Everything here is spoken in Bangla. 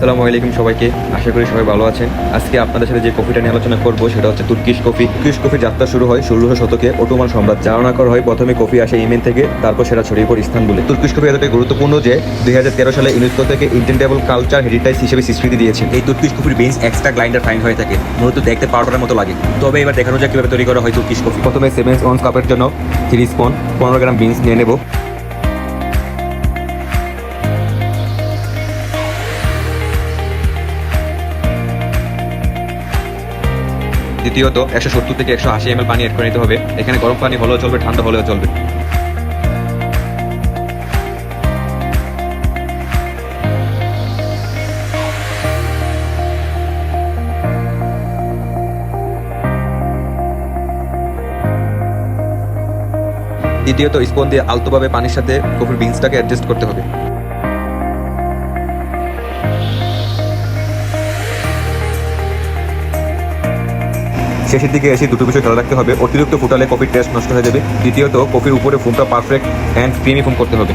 আসসালামু আলাইকুম সবাইকে, আশা করি সবাই ভালো আছেন। আজকে আপনাদের সাথে যে কফিটা নিয়ে আলোচনা করবো সেটা হচ্ছে তুর্কিশ কফি। তুর্কিশ কফির যাত্রা শুরু হয় 16শো শতকে ওটোমান সম্রাট চালনা করা হয়। প্রথমে কফি আসে ইয়েমেন থেকে, তারপর সেটা ছড়িয়ে পড়ে ইস্তানবুলে। তুর্কিশ কফি এতটাই গুরুত্বপূর্ণ যে 2013 সালে ইউনেস্কো থেকে ইন্টেন্ডেবল কালচার হেরিটেজ হিসেবে স্বীকৃতি দিয়েছে। এই তুর্কিশ কফির বিনস এক্সট্রা গ্রাইন্ডার ফাইন হয়ে থাকে, মূলত দেখতে পাউডারের মতো লাগে। তবে এবার দেখানো যাক কিভাবে তৈরি করা হয় তুর্কিশ কফি। প্রথমে 7 আউন্স কাপের জন্য 3 স্পুন 15 গ্রাম বিনস নিয়ে নেব। দ্বিতীয়ত 170 থেকে 180 ml পানি অ্যাড করে নিতে হবে। এখানে গরম পানি হলেও চলবে, ঠান্ডা হলেও চলবে। দ্বিতীয়ত স্পুন দিয়ে আলতোভাবে পানির সাথে কফির বিনসটাকে অ্যাডজাস্ট করতে হবে। শেষের দিকে এসে দুটো বিষয় খেয়াল রাখতে হবে, অতিরিক্ত ফুটালে কফির টেস্ট নষ্ট হয়ে যাবে। দ্বিতীয়ত কফির উপরে ফোমটা পারফেক্ট অ্যান্ড ক্রিমি ফোম করতে হবে।